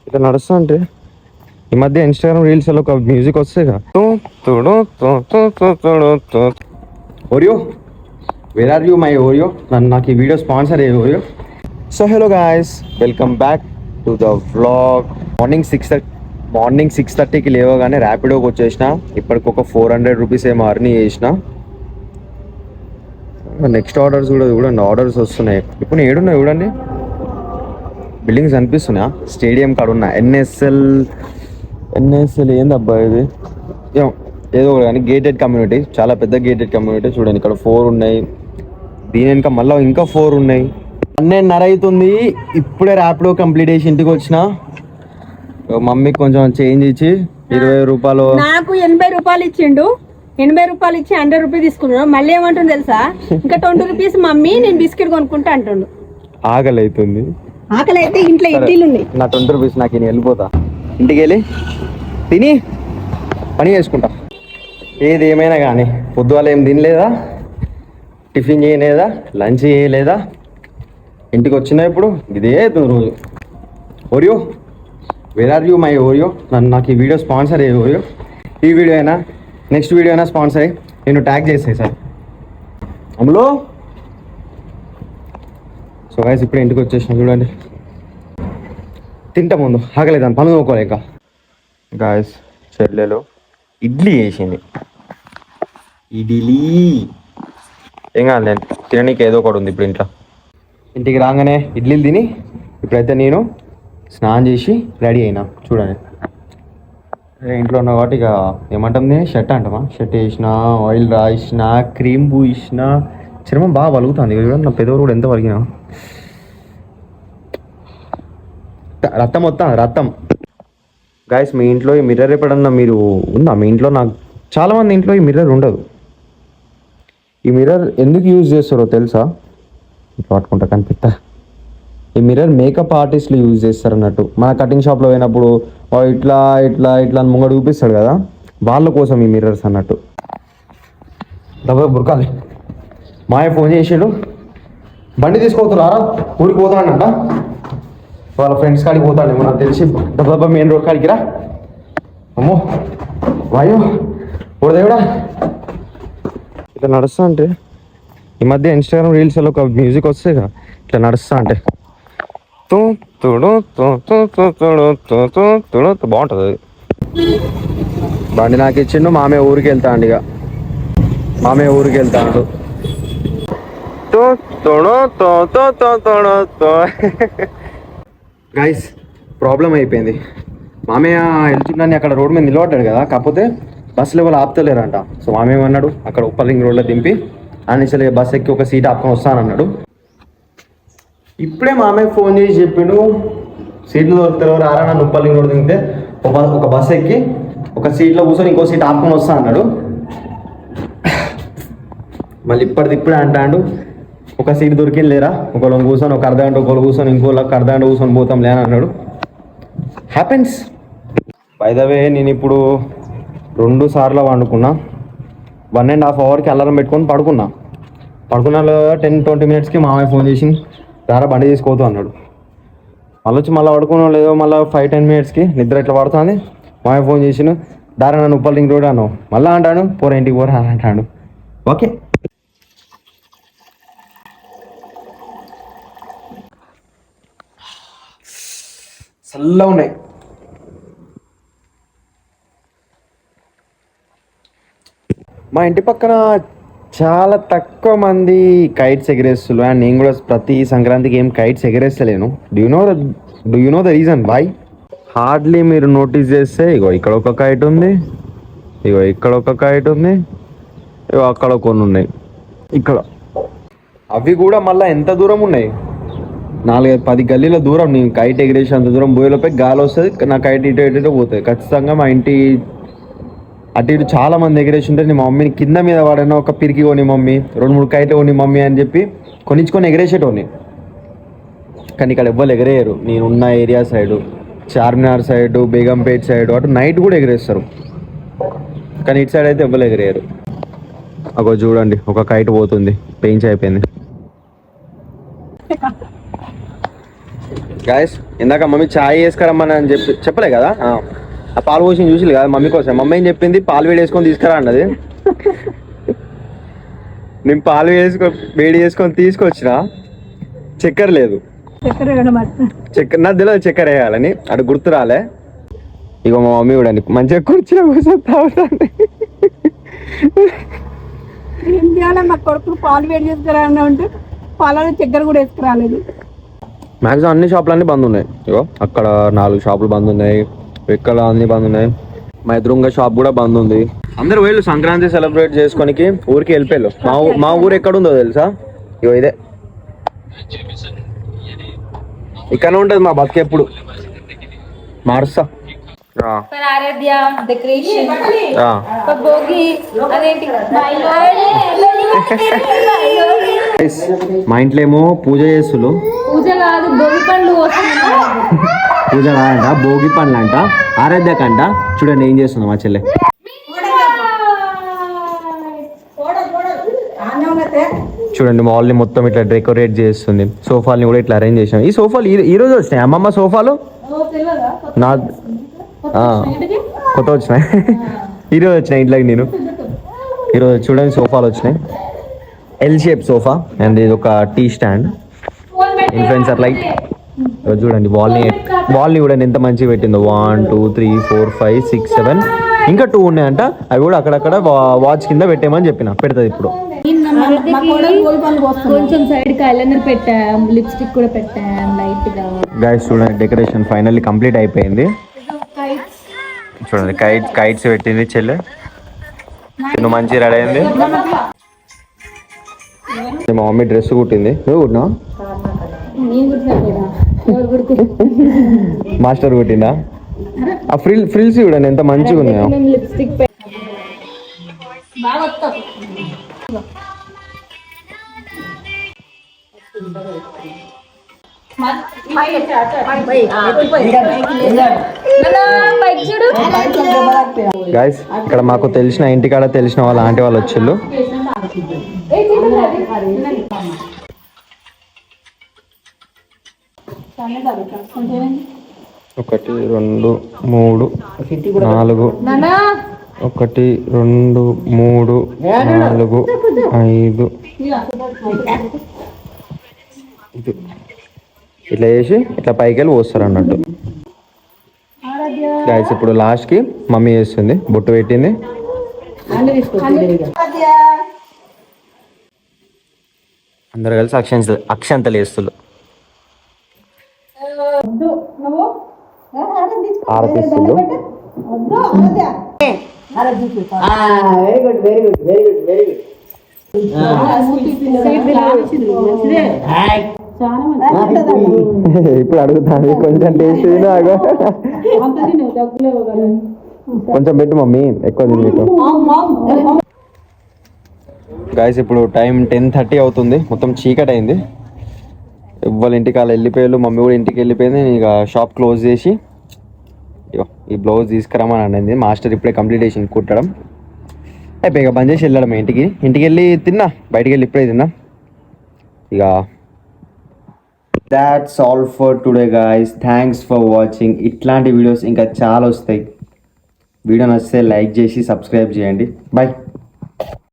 ఇట్లా నడుస్తా అంటే ఈ మధ్య ఇన్స్టాగ్రామ్ రీల్స్ లో ఒక మ్యూజిక్ వస్తాయి Oreo where are you my Oreo నాకు ఈ వీడియో స్పాన్సర్ అయ్యే Oreo. So hello guys, welcome back to the vlog. Morning 6:30కి లేవగానే ర్యాపిడోకి వచ్చేసిన. ఇప్పటికి ఒక 400 రూపీస్ ఏమో అర్నీ చేసిన. నెక్స్ట్ ఆర్డర్స్ కూడా చూడండి, ఆర్డర్స్ వస్తున్నాయి. ఇప్పుడు ఏడున్నాయి చూడండి, బిల్డింగ్స్ అనిపిస్తున్నా. స్టేడియం కాడ ఉన్న ఎన్ఎస్ఎల్ ఏందబ్బా ఇది, ఏదో కానీ గేటెడ్ కమ్యూనిటీ, చాలా పెద్ద గేటెడ్ కమ్యూనిటీ. చూడండి ఇక్కడ 4 ఉన్నాయి, దీని వెనక మళ్ళీ ఇంకా 4 ఉన్నాయి. 12:30 అవుతుంది. ఇప్పుడే ర్యాపిడో కంప్లీట్ చేసి ఇంటికి వచ్చిన. మమ్మీకి కొంచెం చేంజ్ ఇచ్చి 20 రూపాయలు, నాకు 80 రూపాయలు ఇచ్చిండు. 80 రూపాయలు ఇచ్చి 100 రూపీస్ తీసుకున్నాడు. మళ్ళీ ఏమంటుండు తెలుసా, ఇంకా 20 రూపీస్ మమ్మీ నేను బిస్కెట్ కొనుక్కుంటా అంటుండు. ఆకలి అవుతుంది. ఆకలి అయితే ఇంట్లో ఇడ్లీలు ఉన్నాయి. నా 20 రూపీస్ నాకు నేను వెళ్ళిపోతా, ఇంటికి వెళ్ళి తిని పని చేసుకుంటా. ఏది ఏమైనా కానీ పొద్దుగాల ఏం తినలేదా, టిఫిన్ చేయలేదా, లంచ్ చేయలేదా, ఇంటికి వచ్చినా ఇప్పుడు ఇదే రోజు. Oreo where are you my Oreo, నాకు ఈ వీడియో స్పాన్సర్ అయ్యే ఓరియో. ఈ వీడియో అయినా నెక్స్ట్ వీడియో అయినా స్పాన్సర్ అయ్యి నేను ట్యాగ్ చేసాయి సార్ అమ్ములో. సో గైస్ ఇప్పుడు ఇంటికి వచ్చేసిన. చూడండి తింటా ముందు ఆకలేదు అని పనులు నోకోలేక. గాయస్ చెల్లెలు ఇడ్లీ వేసింది. ఇడ్లీ ఏం కాదు, నేను తిననీకి ఏదో ఒకటి ఉంది ఇప్పుడు ఇంట్లో. ఇంటికి రాగానే ఇడ్లీలు తిని ఇప్పుడైతే నేను స్నానం చేసి రెడీ అయినా. చూడండి ఇంట్లో ఉన్న కాబట్టి ఇక ఏమంటుంది, షర్ట్ అంటామా, షర్ట్ వేసిన, ఆయిల్ రాసిన, క్రీమ్ పూసిన, చర్మం బాగా వలుగుతుంది. చూడండి నా పెదవులు కూడా ఎంత వలిగినా, రక్తం మొత్తం రక్తం. గాయస్ మీ ఇంట్లో ఈ మిర్రర్ ఎప్పుడన్నా మీరు ఉందా? మీ ఇంట్లో నాకు చాలామంది ఇంట్లో ఈ మిర్రర్ ఉండదు. ఈ మిర్రర్ ఎందుకు యూజ్ చేస్తారో తెలుసా? పట్టుకుంటా కనిపిస్తా. ఈ మిర్రర్ మేకప్ ఆర్టిస్టులు యూజ్ చేస్తారు అన్నట్టు. మన కటింగ్ షాప్లో పోయినప్పుడు ఇట్లా ఇట్లా ఇట్లా అని ముంగడు చూపిస్తాడు కదా, వాళ్ళ కోసం ఈ మిర్రర్స్ అన్నట్టు. డబ్బా బురకాలి. మాయ ఫోన్ చేసాడు, బండి తీసుకోతున్నారా, ఊరికి పోతాడంట. వాళ్ళ ఫ్రెండ్స్ కాడికి పోతాడేమో నాకు తెలిసి. డబ్బా మెయిన్ రోడ్ కాడికి రా. అమ్మో వాయు ఓ దేవుడా. ఇట్లా నడుస్తా అంటే ఈ మధ్య ఇన్స్టాగ్రామ్ రీల్స్ లో ఒక మ్యూజిక్ వస్తాయి కదా, ఇట్లా నడుస్తా అంటే బాగుంటుంది అది. బండి నాకు ఇచ్చిండు. మామే ఊరికి వెళ్తాండు, ఇక మామే ఊరికి వెళ్తాడు. గైస్ ప్రాబ్లం అయిపోయింది. మామయ్య వెళ్తుండని అక్కడ రోడ్ మీద నిలబడ్డాడు కదా, కాకపోతే బస్ లెవెల్ ఆపుతలేరంట. సో మామయ్య అన్నాడు అక్కడ ఉప్పల్ రింగ్ రోడ్లో దింపి అనిసలే బస్ ఎక్కి ఒక సీట్ ఆపుకొని వస్తానన్నాడు. ఇప్పుడే మామయ్య ఫోన్ చేసి చెప్పిండు, సీట్లు దొరుకుతారు రారా, నన్ను ఉప్పల్ రింగ్ రోడ్ దిగితే ఒక బస్ ఎక్కి ఒక సీట్లో కూర్చొని ఇంకో సీట్ ఆపుకొని వస్తా అన్నాడు. మళ్ళీ ఇప్పుడే అంటాడు ఒక సీట్ దొరికింది లేరా, ఒకళ్ళు కూర్చొని ఒక అర్ధగంట, ఒకళ్ళు కూర్చొని ఇంకోళ్ళకి అర్ధగంట కూర్చొని పోతాం లేని అన్నాడు. హ్యాపెన్స్. బై ద వే నేను ఇప్పుడు 2 సార్లు వండుకున్నా. 1.5 అవర్కి అలారం పెట్టుకొని పడుకున్నా 10-20 మినిట్స్కి మామయ్య ఫోన్ చేసి దారా బండి తీసుకోవద్దు అన్నాడు. మళ్ళీ వచ్చి మళ్ళీ పడుకున్నాం లేదో, మళ్ళీ 5-10 మినిట్స్కి నిద్ర ఎట్లా పడుతుంది. మామయ్య ఫోన్ చేసిన దారా నన్ను ఉప్పల్ రింగ్ రోడ్ అన్నావు, మళ్ళీ అంటాడు పోరా ఇంటికి పోరా అంటాడు. ఓకే చల్లగా ఉన్నాయి. మా ఇంటి పక్కన చాలా తక్కువ మంది కైట్స్ ఎగరేస్తున్నారు. అండ్ నేను కూడా ప్రతి సంక్రాంతికి ఏం కైట్స్ ఎగరేస్తలేను. Do you know the reason why? Hardly మీరు నోటీస్ చేస్తే ఇగో ఇక్కడ ఒక కైట్ ఉంది, ఇగో ఇక్కడ ఒక కైట్ ఉంది, ఇగో అక్కడ కొన్ని ఉన్నాయి ఇక్కడ. అవి కూడా మళ్ళీ ఎంత దూరం ఉన్నాయి, 4-10 గల్లీల దూరం. నేను కైట్ ఎగిరేసి అంత దూరం పోయేలోపే గాలి వస్తుంది, నా కైట్ ఇటు పోతుంది ఖచ్చితంగా. మా ఇంటి అటు ఇటు చాలా మంది ఎగిరేసి ఉంటారు. మా మమ్మీని కింద మీద వాడైనా ఒక పిరికి కొని మమ్మీ, 2-3 కైట్లు కొని మమ్మీ అని చెప్పి కొనిచ్చుకొని ఎగిరేసేటోని. కానీ ఇక్కడ ఎవ్వరు ఎగరేయరు. నేనున్న area side, Charminar side, Begumpet side అటు నైట్ కూడా ఎగరేస్తారు. కానీ ఇటు సైడ్ అయితే ఎవ్వరు ఎగరేయరు. అగో చూడండి ఒక కైట్ పోతుంది, పెయించ్ అయిపోయింది. గాయస్ ఇందాక మమ్మీ చాయ్ వేసుకురమ్మని అని చెప్పలే కదా ఆ పాలు పోసి చూసి కదా మమ్మీ కోసం మమ్మీ ఏం చెప్పింది పాలు వేడి వేసుకొని తీసుకురా అన్నది. నేను పాలు వేడి చేసుకొని తీసుకొచ్చిన చక్కెర లేదు. చక్కెర నాకు తెలియదు చక్కెర వేయాలని అటు గుర్తు రాలే. ఇక మా మమ్మీ కూడా మంచిగా కూర్చుని కూర్చొని తాగుతాను. ఏం చేయాలి మా కొడుకు పాలు వేడి చేసుకురా అంటే పాలలో చక్కెర కూడా వేసుకురాలేదు. మ్యాక్సిమం అన్ని షాపులు బంద్ ఉన్నాయి. ఇగో అక్కడ 4 షాపులు బంద్ ఉన్నాయి, ఇక్కడ అన్ని బంద్ ఉన్నాయి, మా ఎదురుంగా షాప్ కూడా బంద్ ఉంది. అందరు వీళ్ళు సంక్రాంతి సెలబ్రేట్ చేసుకోనికి ఊరికి వెళ్ళిపోయారు. మా ఊరు ఎక్కడ ఉందో తెలుసా? ఇగో ఇదే ఇక్కడ ఉంటుంది మా బతుకు ఎప్పుడు మారుస్తా. ఆరాధ్య డెకరేషన్ భోగి అదేంటి మా ఇంట్లో ఏమో పూజ చేస్తులు. పూజ కాదు భోగి పండ్లు పూజ కాదంట, భోగి పండ్లు అంట. ఆరాధ్యకంట. చూడండి ఏం చేస్తుందో మా చెల్లె. చూడండి మాల్ని మొత్తం ఇట్లా డెకరేట్ చేస్తుంది. సోఫాల్ని కూడా ఇట్లా అరేంజ్ చేసాం. ఈ సోఫాలు ఈ రోజు వచ్చినాయి అమ్మమ్మ సోఫాలు. నా కొత్త వచ్చినాయి. ఈరోజు వచ్చినాయి ఇంట్లోకి. నేను ఈరోజు చూడండి సోఫాలు వచ్చినాయి. ఎల్ షేప్ సోఫా అండ్ ఇది ఒక టీ స్టాండ్, ఇన్ఫ్లుయెన్సర్ లైట్. చూడండి వాల్ని కూడా ఎంత మంచిగా పెట్టిందో. 1 2 3 4 5 6 7 ఇంకా 2 ఉన్నాయంట. అవి కూడా అక్కడక్కడ వాచ్ కింద పెట్టేమని చెప్పిన పెడుతుంది ఇప్పుడు. కొంచెం సైడ్ కి ఐలైనర్ పెట్టాం, లిప్స్టిక్ కూడా పెట్టాం లైట్ గా. గైస్ చూడండి డెకరేషన్ ఫైనల్లీ కంప్లీట్ అయిపోయింది. చూడండి కైట్స్ పెట్టింది చెల్లె. నువ్వు మంచిగా రెడీ అయింది. మా మమ్మీ డ్రెస్ కుట్టింది. నువ్వు కుట్టినావా? మాస్టర్ కుట్టిందా? ఆ ఫ్రిల్స్ చూడండి ఎంత మంచిగా ఉన్నాయో. లిప్స్టిక్ గైస్ ఇక్కడ మాకు తెలిసిన ఇంటికాడ తెలిసిన వాళ్ళ ఆంటీ వాళ్ళు వచ్చిళ్ళు. ఒకటి 2 3 4 1 2 3 4 5 ఇట్లా చేసి ఇట్లా పైకి వెళ్ళి పోస్తారు అన్నట్టు. గైస్ ఇప్పుడు లాస్ట్కి మమ్మీ చేస్తుంది, బొట్టు పెట్టింది. అందరు కలిసి అక్షంతలు వేస్తున్నారు. ఆరతిస్తులు. ఇప్పుడు అడుగుతాను కొంచెం టేస్ట్ కొంచెం పెట్టు మమ్మీ, ఎక్కువ తిని. గాయస్ ఇప్పుడు టైం 10:30 అవుతుంది. మొత్తం చీకటి అయింది. ఎవ్వరి ఇంటికి వాళ్ళు వెళ్ళిపోయారు. మమ్మీ కూడా ఇంటికి వెళ్ళిపోయింది. ఇక షాప్ క్లోజ్ చేసి ఈ బ్లౌజ్ తీసుకురామని అన్నది. మాస్టర్ ఇప్పుడే కంప్లీట్ చేసి కుట్టడం అయిపోయి ఇక బంద్ చేసి వెళ్ళడం ఇంటికి వెళ్ళి తిన్నా. బయటికి వెళ్ళి ఇప్పుడే తిన్నా. ఇక that's all for today guys. Thanks for watching. ఇట్లాంటి వీడియోస్ ఇంకా చాలా వస్తాయి. వీడియో నచ్చితే లైక్ చేసి సబ్స్క్రైబ్ చేయండి. బాయ్.